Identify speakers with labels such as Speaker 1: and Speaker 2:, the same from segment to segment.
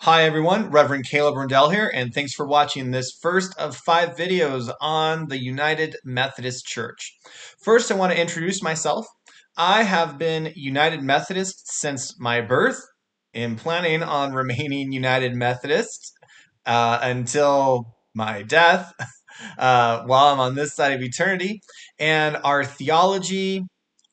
Speaker 1: Hi everyone, Reverend Caleb Rundell here, and thanks for watching this first of 5 videos on the United Methodist Church. First, I want to introduce myself. I have been United Methodist since my birth, and planning on remaining United Methodist until my death while I'm on this side of eternity. And our theology,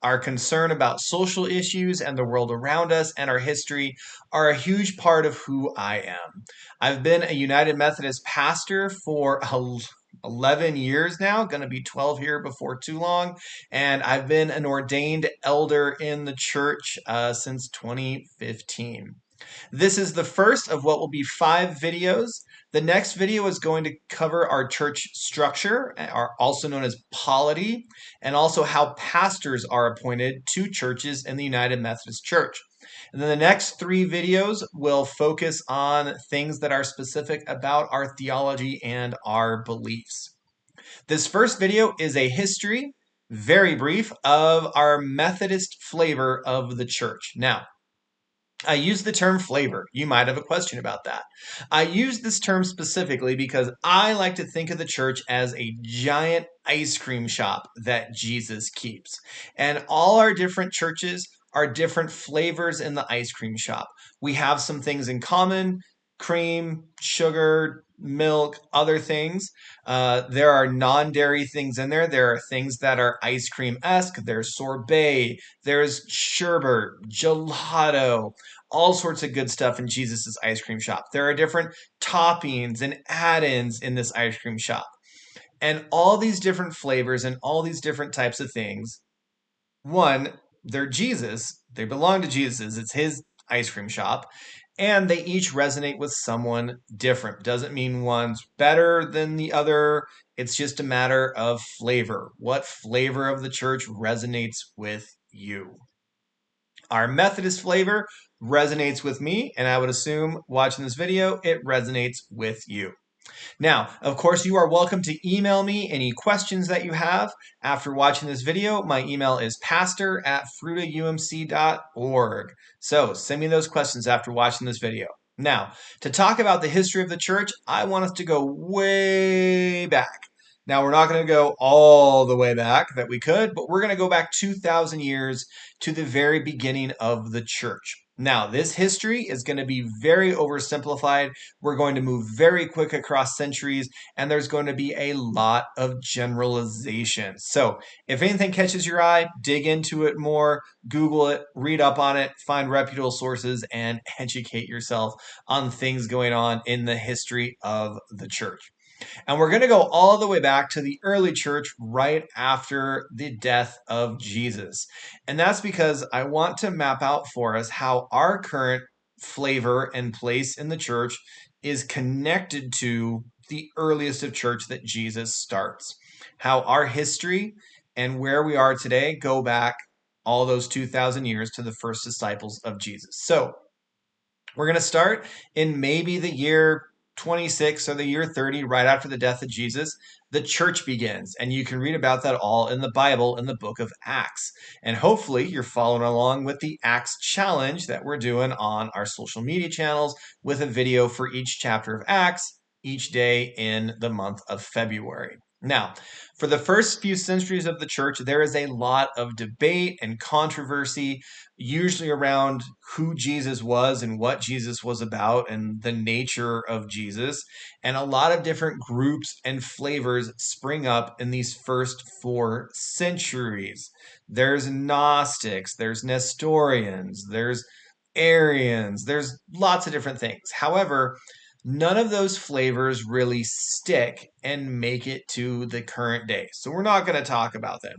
Speaker 1: our concern about social issues and the world around us, and our history are a huge part of who I am. I've been a United Methodist pastor for 11 years now, going to be 12 here before too long, and I've been an ordained elder in the church since 2015. This is the first of what will be 5 videos. The next video is going to cover our church structure, also known as polity, and also how pastors are appointed to churches in the United Methodist Church. And then the next 3 videos will focus on things that are specific about our theology and our beliefs. This first video is a history, very brief, of our Methodist flavor of the church. Now, I use the term flavor. You might have a question about that. I use this term specifically because I like to think of the church as a giant ice cream shop that Jesus keeps. And all our different churches are different flavors in the ice cream shop. We have some things in common: cream, sugar, milk, other things. There are non-dairy things in there. There are things that are ice cream-esque. There's sorbet, there's sherbet, gelato, all sorts of good stuff in Jesus's ice cream shop. There are different toppings and add-ins in this ice cream shop. And all these different flavors and all these different types of things, one, they're Jesus. They belong to Jesus. It's his ice cream shop. And they each resonate with someone different. Doesn't mean one's better than the other. It's just a matter of flavor. What flavor of the church resonates with you? Our Methodist flavor resonates with me, and I would assume watching this video, it resonates with you. Now, of course, you are welcome to email me any questions that you have after watching this video. My email is pastor@frutaumc.org. So send me those questions after watching this video. Now, to talk about the history of the church, I want us to go way back. Now, we're not going to go all the way back that we could, but we're going to go back 2,000 years to the very beginning of the church. Now, this history is going to be very oversimplified. We're going to move very quick across centuries, and there's going to be a lot of generalizations. So if anything catches your eye, dig into it more, Google it, read up on it, find reputable sources, and educate yourself on things going on in the history of the church. And we're going to go all the way back to the early church right after the death of Jesus. And that's because I want to map out for us how our current flavor and place in the church is connected to the earliest of church that Jesus starts. How our history and where we are today go back all those 2,000 years to the first disciples of Jesus. So we're going to start in maybe the year 26 or the year 30, right after the death of Jesus. The church begins, and you can read about that all in the Bible in the book of Acts. And hopefully you're following along with the Acts challenge that we're doing on our social media channels with a video for each chapter of Acts each day in the month of February. Now, for the first few centuries of the church, there is a lot of debate and controversy, usually around who Jesus was and what Jesus was about and the nature of Jesus. And a lot of different groups and flavors spring up in these first 4 centuries. There's Gnostics, there's Nestorians, there's Arians, there's lots of different things. However, none of those flavors really stick and make it to the current day. So we're not going to talk about them.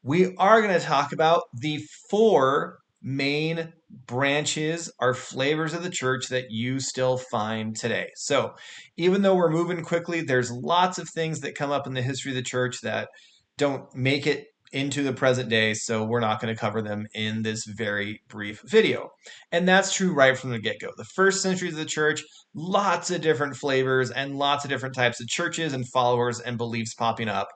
Speaker 1: We are going to talk about the 4 main branches or flavors of the church that you still find today. So even though we're moving quickly, there's lots of things that come up in the history of the church that don't make it into the present day, so we're not going to cover them in this very brief video. And that's true right from the get-go. The first centuries of the church, lots of different flavors and lots of different types of churches and followers and beliefs popping up.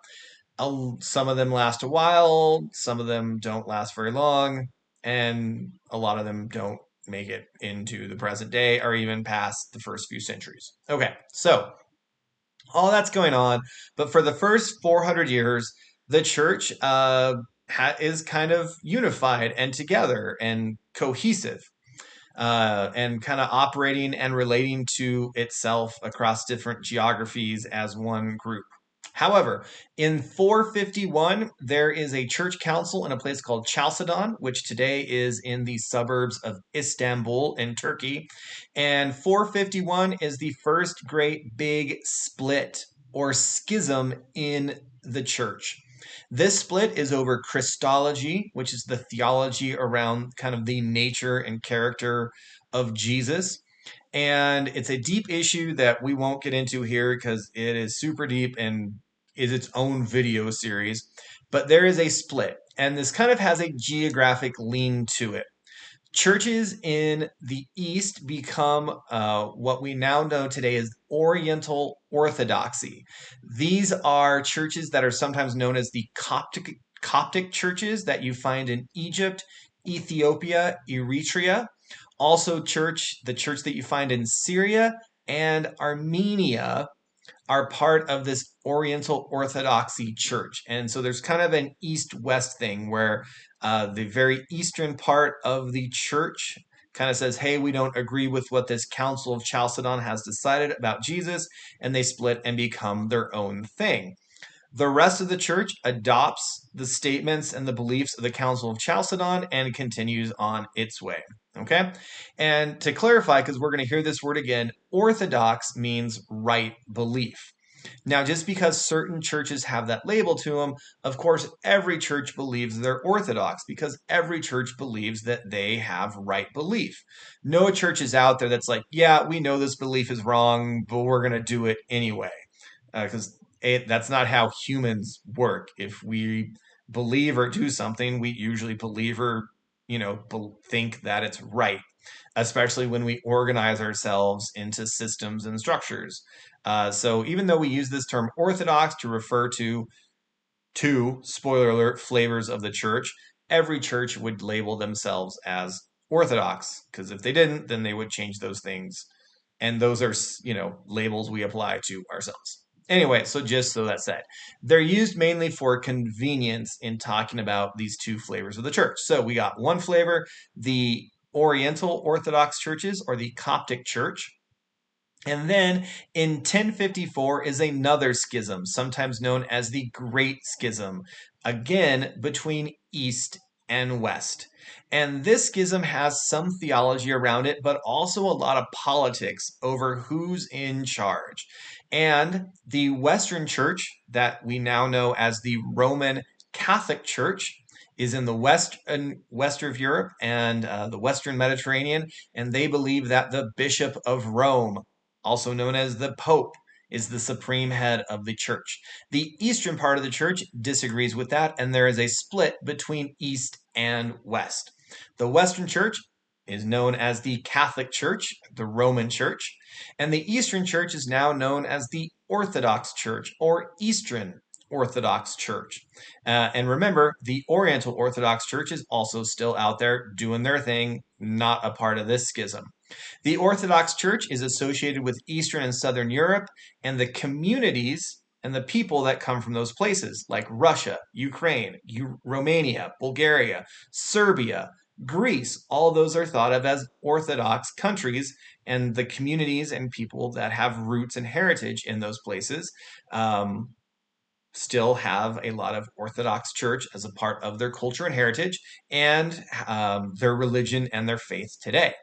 Speaker 1: Some of them last a while, some of them don't last very long, and a lot of them don't make it into the present day or even past the first few centuries. Okay, so all that's going on, but for the first 400 years, the church is kind of unified and together and cohesive and kind of operating and relating to itself across different geographies as one group. However, in 451, there is a church council in a place called Chalcedon, which today is in the suburbs of Istanbul in Turkey. And 451 is the first great big split or schism in the church. This split is over Christology, which is the theology around kind of the nature and character of Jesus. And it's a deep issue that we won't get into here because it is super deep and is its own video series. But there is a split, and this kind of has a geographic lean to it. Churches in the East become what we now know today as Oriental Orthodoxy. These are churches that are sometimes known as the Coptic churches that you find in Egypt, Ethiopia, Eritrea. Also, the church that you find in Syria and Armenia are part of this Oriental Orthodoxy church. And so there's kind of an east-west thing where the very eastern part of the church kind of says, hey, we don't agree with what this Council of Chalcedon has decided about Jesus, and they split and become their own thing. The rest of the church adopts the statements and the beliefs of the Council of Chalcedon and continues on its way. Okay? And to clarify, because we're going to hear this word again, orthodox means right belief. Now, just because certain churches have that label to them, of course, every church believes they're orthodox because every church believes that they have right belief. No church is out there that's like, yeah, we know this belief is wrong, but we're going to do it anyway. Because that's not how humans work. If we believe or do something, we usually believe or think that it's right, especially when we organize ourselves into systems and structures. So even though we use this term orthodox to refer to two, spoiler alert, flavors of the church, every church would label themselves as orthodox, because if they didn't, then they would change those things. And those are, labels we apply to ourselves. Anyway, so just so that's said, they're used mainly for convenience in talking about these two flavors of the church. So we got one flavor, the Oriental Orthodox churches or the Coptic Church. And then in 1054 is another schism, sometimes known as the Great Schism, again between East and West. And this schism has some theology around it, but also a lot of politics over who's in charge. And the Western Church, that we now know as the Roman Catholic Church, is in the west of Europe and the Western Mediterranean, and they believe that the Bishop of Rome, also known as the Pope, is the supreme head of the church. The eastern part of the church disagrees with that, and there is a split between East and West. The Western Church is known as the Catholic Church, the Roman Church, and the Eastern Church is now known as the Orthodox Church or Eastern Orthodox Church. And remember, the Oriental Orthodox Church is also still out there doing their thing, not a part of this schism. The Orthodox Church is associated with Eastern and Southern Europe and the communities and the people that come from those places, like Russia, Ukraine, Romania, Bulgaria, Serbia, Greece. All those are thought of as Orthodox countries, and the communities and people that have roots and heritage in those places still have a lot of Orthodox Church as a part of their culture and heritage and their religion and their faith today.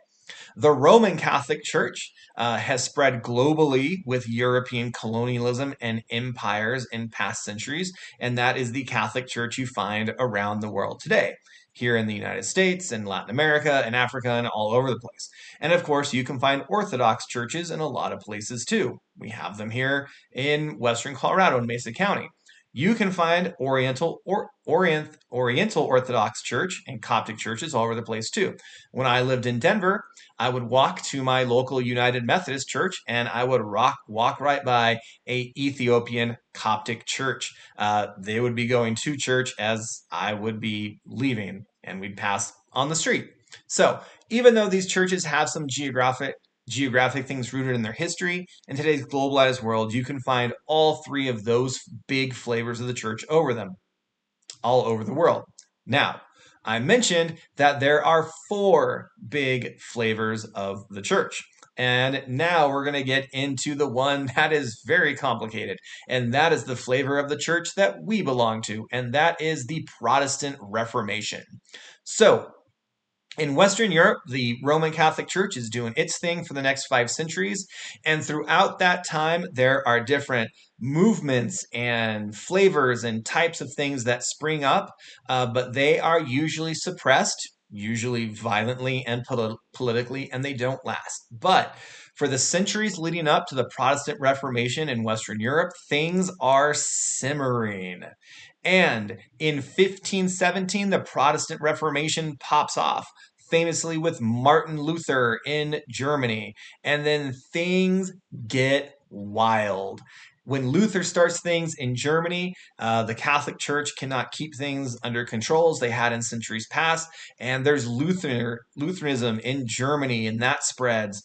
Speaker 1: The Roman Catholic Church has spread globally with European colonialism and empires in past centuries, and that is the Catholic Church you find around the world today, here in the United States and Latin America and Africa and all over the place. And of course, you can find Orthodox churches in a lot of places too. We have them here in Western Colorado in Mesa County. You can find Oriental Orthodox Church and Coptic churches all over the place too. When I lived in Denver, I would walk to my local United Methodist church, and I would walk right by a Ethiopian Coptic church. They would be going to church as I would be leaving, and we'd pass on the street. So even though these churches have some geographic things rooted in their history, in today's globalized world, you can find all three of those big flavors of the church over them, all over the world. Now, I mentioned that there are four big flavors of the church. And now we're going to get into the one that is very complicated. And that is the flavor of the church that we belong to. And that is the Protestant Reformation. So, in Western Europe, the Roman Catholic Church is doing its thing for the next 5 centuries. And throughout that time, there are different movements and flavors and types of things that spring up, but they are usually suppressed, usually violently and politically, and they don't last. But for the centuries leading up to the Protestant Reformation in Western Europe, things are simmering. And in 1517, the Protestant Reformation pops off, famously with Martin Luther in Germany. And then things get wild. When Luther starts things in Germany, the Catholic Church cannot keep things under control as they had in centuries past. And there's Lutheranism in Germany, and that spreads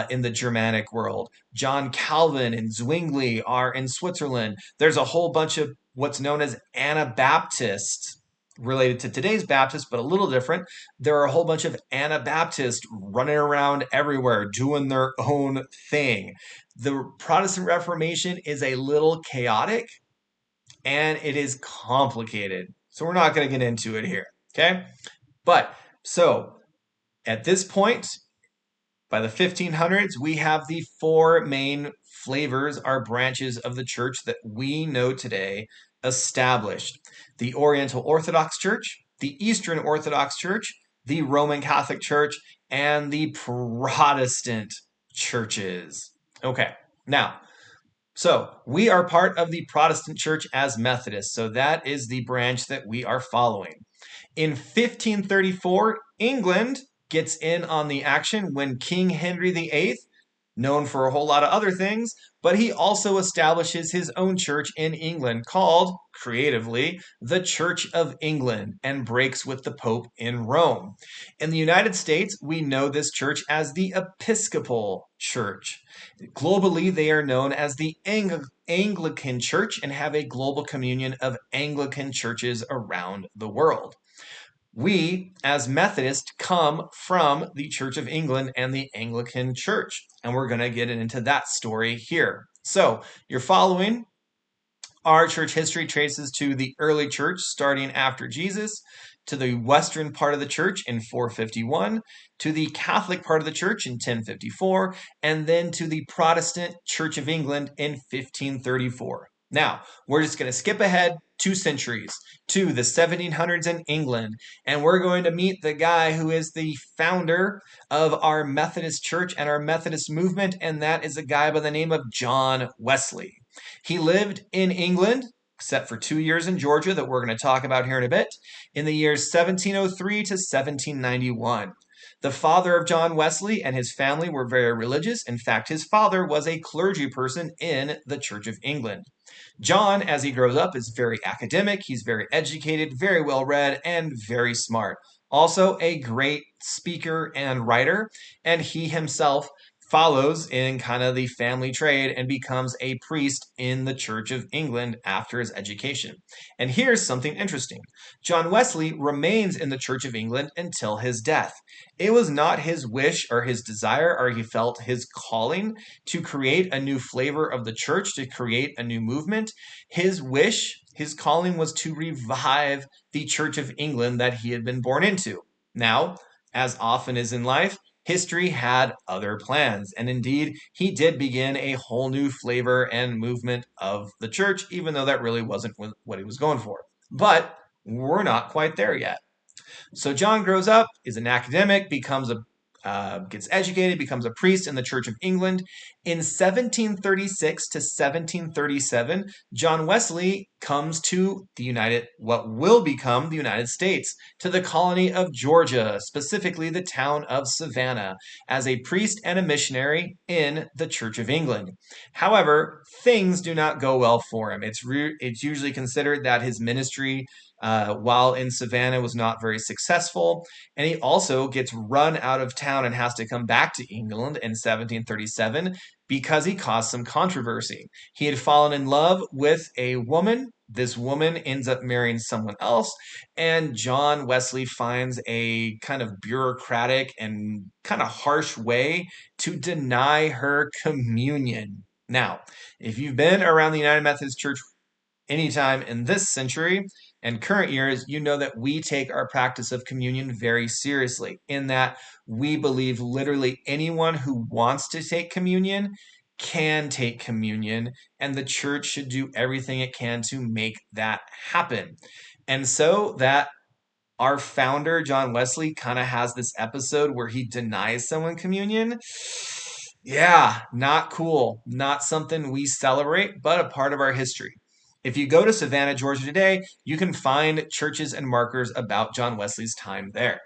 Speaker 1: in the Germanic world. John Calvin and Zwingli are in Switzerland. There's a whole bunch of what's known as Anabaptists, related to today's Baptists, but a little different. There are a whole bunch of Anabaptists running around everywhere doing their own thing. The Protestant Reformation is a little chaotic and it is complicated. So we're not going to get into it here. Okay. But so at this point, by the 1500s, we have the four main flavors, or branches of the church that we know today established: the Oriental Orthodox Church, the Eastern Orthodox Church, the Roman Catholic Church, and the Protestant churches. Okay, now, so we are part of the Protestant Church as Methodists, so that is the branch that we are following. In 1534, England gets in on the action when King Henry VIII, known for a whole lot of other things, but he also establishes his own church in England called, creatively, the Church of England, and breaks with the Pope in Rome. In the United States, we know this church as the Episcopal Church. Globally, they are known as the Anglican Church and have a global communion of Anglican churches around the world. We, as Methodists, come from the Church of England and the Anglican Church, and we're going to get into that story here. So, you're following. Our church history traces to the early church starting after Jesus, to the western part of the church in 451, to the Catholic part of the church in 1054, and then to the Protestant Church of England in 1534. Now, we're just going to skip ahead 2 centuries to the 1700s in England, and we're going to meet the guy who is the founder of our Methodist Church and our Methodist movement, and that is a guy by the name of John Wesley. He lived in England, except for 2 years in Georgia that we're going to talk about here in a bit, in the years 1703 to 1791. The father of John Wesley and his family were very religious. In fact, his father was a clergy person in the Church of England. John, as he grows up, is very academic. He's very educated, very well read, and very smart. Also, a great speaker and writer, and he himself follows in kind of the family trade and becomes a priest in the Church of England after his education. And here's something interesting. John Wesley remains in the Church of England until his death. It was not his wish or his desire, or he felt his calling to create a new flavor of the church, to create a new movement. His wish, his calling was to revive the Church of England that he had been born into. Now, as often is in life, history had other plans, and indeed, he did begin a whole new flavor and movement of the church, even though that really wasn't what he was going for. But we're not quite there yet. So John grows up, is an academic, gets educated, becomes a priest in the Church of England, In 1736 to 1737, John Wesley comes to what will become the United States, to the colony of Georgia, specifically the town of Savannah, as a priest and a missionary in the Church of England. However, things do not go well for him. It's usually considered that his ministry while in Savannah was not very successful, and he also gets run out of town and has to come back to England in 1737 because he caused some controversy. He had fallen in love with a woman. This woman ends up marrying someone else, and John Wesley finds a kind of bureaucratic and kind of harsh way to deny her communion. Now, if you've been around the United Methodist Church anytime in this century and current years, you know that we take our practice of communion very seriously, in that we believe literally anyone who wants to take communion can take communion, and the church should do everything it can to make that happen. And so that our founder, John Wesley, kind of has this episode where he denies someone communion. Yeah, not cool. Not something we celebrate, but a part of our history. If you go to Savannah, Georgia today, you can find churches and markers about John Wesley's time there.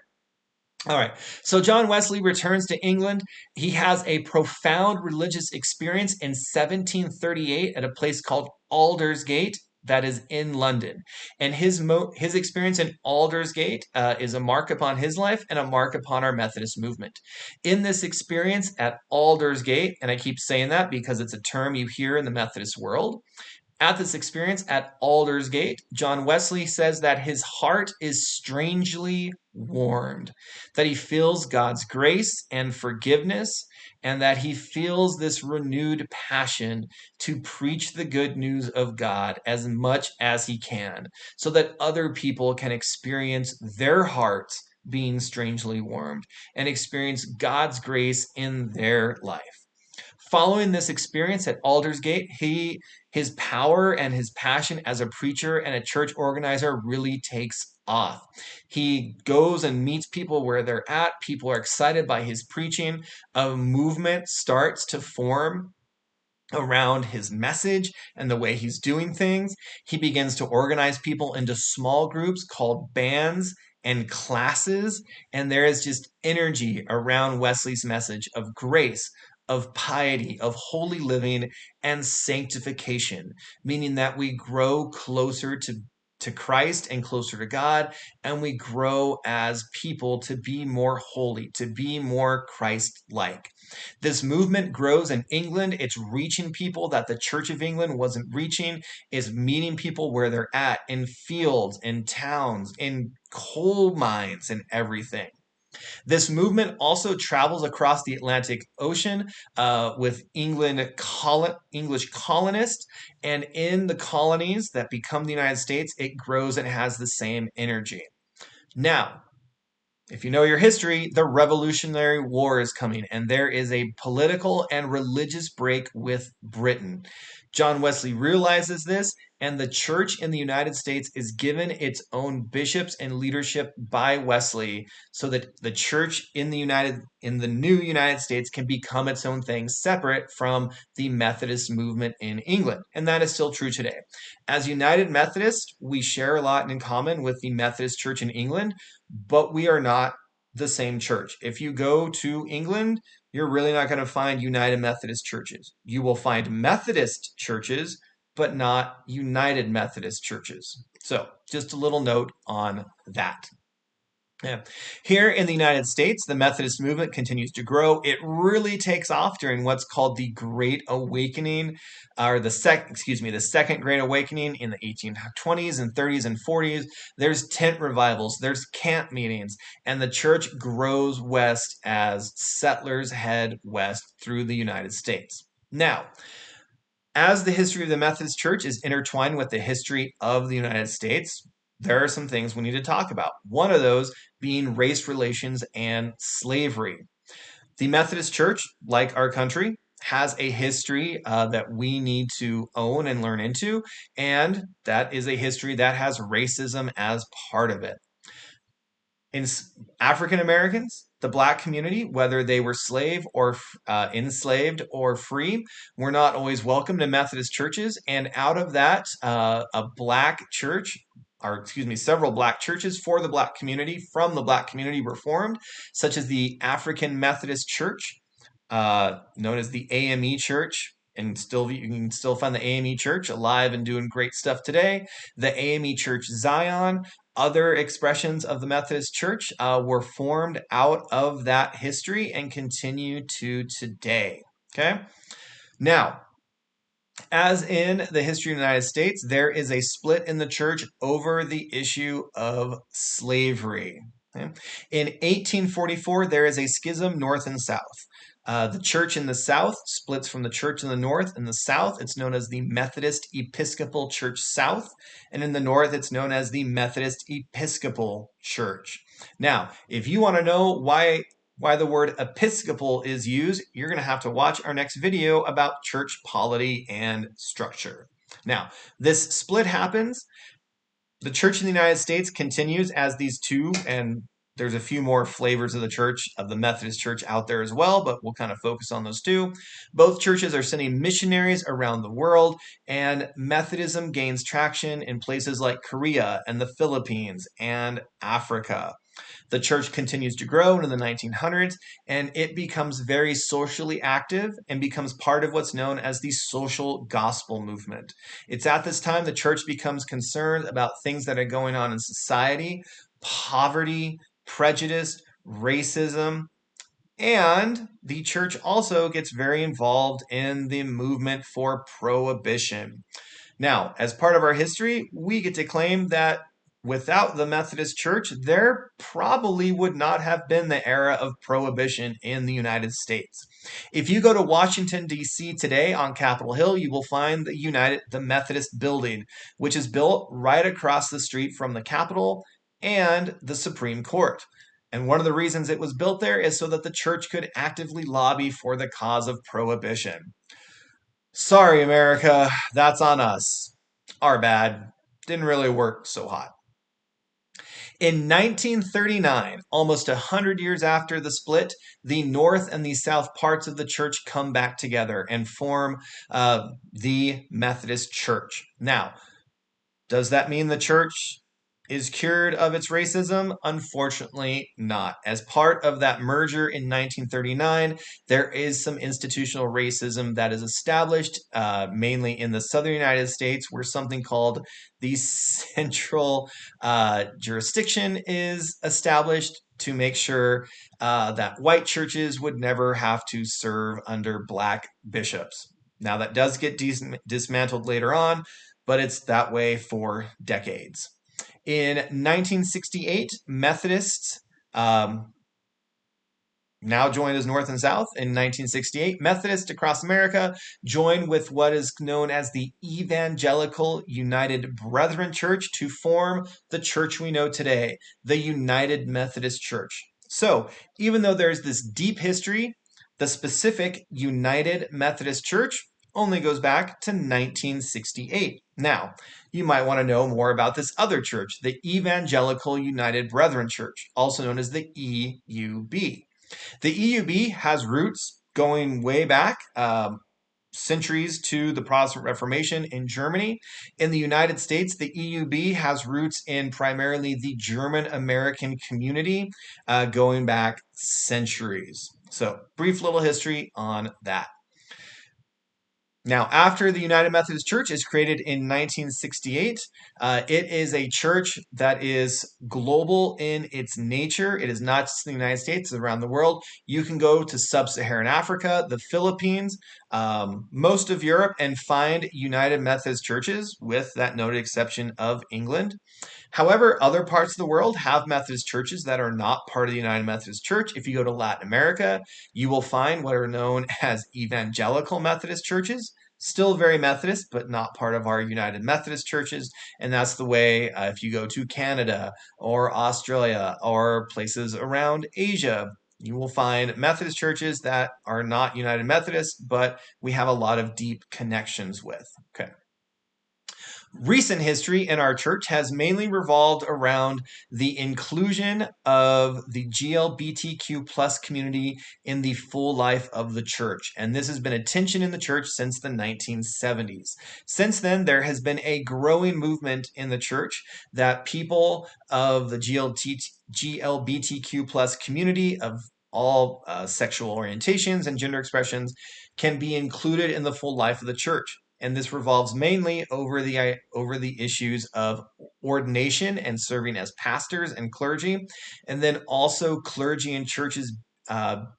Speaker 1: All right, so John Wesley returns to England. He has a profound religious experience in 1738 at a place called Aldersgate, that is in London. And his experience in Aldersgate is a mark upon his life and a mark upon our Methodist movement. In this experience at Aldersgate, and I keep saying that because it's a term you hear in the Methodist world, at this experience at Aldersgate, John Wesley says that his heart is strangely warmed, that he feels God's grace and forgiveness, and that he feels this renewed passion to preach the good news of God as much as he can, so that other people can experience their hearts being strangely warmed and experience God's grace in their life. Following this experience at Aldersgate, his power and his passion as a preacher and a church organizer really takes off. He goes and meets people where they're at. People are excited by his preaching. A movement starts to form around his message and the way he's doing things. He begins to organize people into small groups called bands and classes, and there is just energy around Wesley's message of grace, of piety, of holy living, and sanctification, meaning that we grow closer to Christ and closer to God, and we grow as people to be more holy, to be more Christ-like. This movement grows in England. It's reaching people that the Church of England wasn't reaching. It's meeting people where they're at, in fields, in towns, in coal mines, and everything. This movement also travels across the Atlantic Ocean with English colonists, and in the colonies that become the United States, it grows and has the same energy. Now, if you know your history, the Revolutionary War is coming, and there is a political and religious break with Britain. John Wesley realizes this, and the church in the United States is given its own bishops and leadership by Wesley, so that the church in the new United States can become its own thing, separate from the Methodist movement in England. And that is still true today. As United Methodist, we share a lot in common with the Methodist Church in England, but we are not the same church. If you go to England, you're really not going to find United Methodist churches. You will find Methodist churches, but not United Methodist churches. So, just a little note on that. Yeah. Here in the United States, the Methodist movement continues to grow. It really takes off during what's called the Great Awakening, or the Second Great Awakening in the 1820s and 30s and 40s. There's tent revivals, there's camp meetings, and the church grows west as settlers head west through the United States. Now, as the history of the Methodist Church is intertwined with the history of the United States, there are some things we need to talk about. One of those being race relations and slavery. The Methodist Church, like our country, has a history that we need to own and learn into, and that is a history that has racism as part of it. In African Americans the black community, whether they were slave or enslaved or free, were not always welcomed in Methodist churches. And out of that, a black church, or excuse me, several black churches for the black community from the black community were formed, such as the African Methodist Church, known as the AME Church. And still, you can still find the AME Church alive and doing great stuff today. The AME Church Zion, other expressions of the Methodist Church were formed out of that history and continue to today. Okay, now, as in the history of the United States, there is a split in the church over the issue of slavery. Okay? In 1844, there is a schism north and south. The church in the south splits from the church in the north. In the south, it's known as the Methodist Episcopal Church South, and in the north, it's known as the Methodist Episcopal Church. Now, if you want to know why the word Episcopal is used, you're going to have to watch our next video about church polity and structure. Now, this split happens. The church in the United States continues as these two, and there's a few more flavors of the church, of the Methodist Church out there as well, but we'll kind of focus on those two. Both churches are sending missionaries around the world, and Methodism gains traction in places like Korea and the Philippines and Africa. The church continues to grow into the 1900s, and it becomes very socially active and becomes part of what's known as the social gospel movement. It's at this time the church becomes concerned about things that are going on in society: poverty, prejudice, racism, and the church also gets very involved in the movement for prohibition. Now, as part of our history, we get to claim that without the Methodist Church, there probably would not have been the era of prohibition in the United States. If you go to Washington, D.C. today on Capitol Hill, you will find the Methodist building, which is built right across the street from the Capitol and the Supreme Court. And one of the reasons it was built there is so that the church could actively lobby for the cause of prohibition. Sorry, America, that's on us. Our bad. Didn't really work so hot. In 1939, almost 100 years after the split, the North and the South parts of the church come back together and form the Methodist Church. Now, does that mean the church is cured of its racism? Unfortunately not. As part of that merger in 1939, there is some institutional racism that is established, mainly in the southern United States, where something called the central jurisdiction is established to make sure that white churches would never have to serve under black bishops. Now, that does get dismantled later on, but it's that way for decades. In 1968, Methodists, now joined as North and South. In 1968, Methodists across America joined with what is known as the Evangelical United Brethren Church to form the church we know today, the United Methodist Church. So, even though there's this deep history, the specific United Methodist Church only goes back to 1968. Now, you might want to know more about this other church, the Evangelical United Brethren Church, also known as the EUB. The EUB has roots going way back, centuries to the Protestant Reformation in Germany. In the United States, the EUB has roots in primarily the German American community, going back centuries. So, brief little history on that. Now, after the United Methodist Church is created in 1968, it is a church that is global in its nature. It is not just in the United States, it's around the world. You can go to sub-Saharan Africa, the Philippines, most of Europe, and find United Methodist churches, with that noted exception of England. However, other parts of the world have Methodist churches that are not part of the United Methodist Church. If you go to Latin America, you will find what are known as evangelical Methodist churches, still very Methodist, but not part of our United Methodist churches. And that's the way if you go to Canada or Australia or places around Asia, you will find Methodist churches that are not United Methodist, but we have a lot of deep connections with. Okay. Recent history in our church has mainly revolved around the inclusion of the GLBTQ plus community in the full life of the church. And this has been a tension in the church since the 1970s. Since then, there has been a growing movement in the church that people of the GLBTQ plus community of all sexual orientations and gender expressions can be included in the full life of the church. And this revolves mainly over the issues of ordination and serving as pastors and clergy, and then also clergy and churches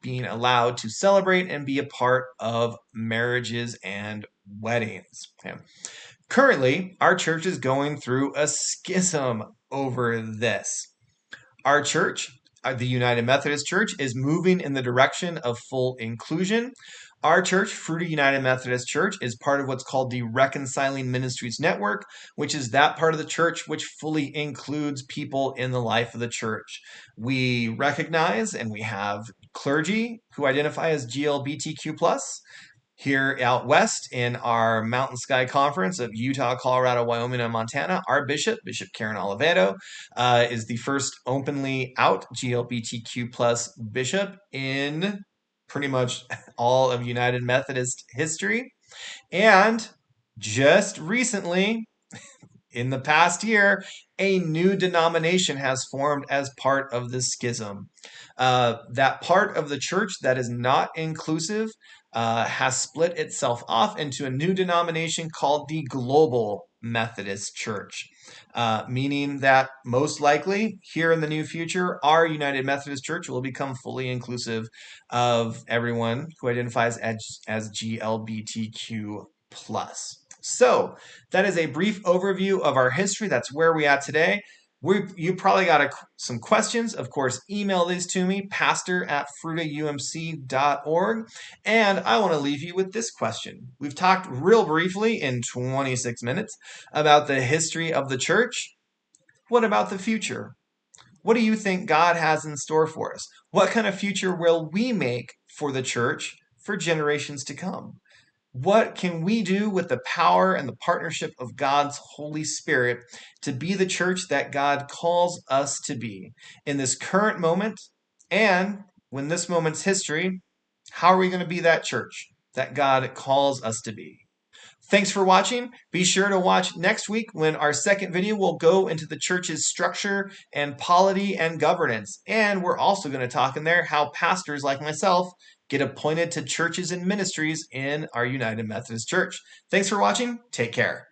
Speaker 1: being allowed to celebrate and be a part of marriages and weddings. Okay. Currently, our church is going through a schism over this. Our church, the United Methodist Church, is moving in the direction of full inclusion. Our church, Fruita United Methodist Church, is part of what's called the Reconciling Ministries Network, which is that part of the church which fully includes people in the life of the church. We recognize and we have clergy who identify as GLBTQ+. Here out west in our Mountain Sky Conference of Utah, Colorado, Wyoming, and Montana, our bishop, Bishop Karen Oliveto, is the first openly out GLBTQ plus bishop in pretty much all of United Methodist history. And just recently, in the past year, a new denomination has formed as part of the schism. That part of the church that is not inclusive has split itself off into a new denomination called the Global Methodist Church, meaning that most likely here in the near future, our United Methodist Church will become fully inclusive of everyone who identifies as GLBTQ plus. So that is a brief overview of our history. That's where we at today. You probably got some questions. Of course, email these to me, pastor@fruitaumc.org. And I want to leave you with this question. We've talked real briefly in 26 minutes about the history of the church. What about the future? What do you think God has in store for us? What kind of future will we make for the church for generations to come? What can we do with the power and the partnership of God's Holy Spirit to be the church that God calls us to be in this current moment? And when this moment's history, how are we going to be that church that God calls us to be? Thanks for watching. Be sure to watch next week when our second video will go into the church's structure and polity and governance. And we're also going to talk in there how pastors like myself get appointed to churches and ministries in our United Methodist Church. Thanks for watching. Take care.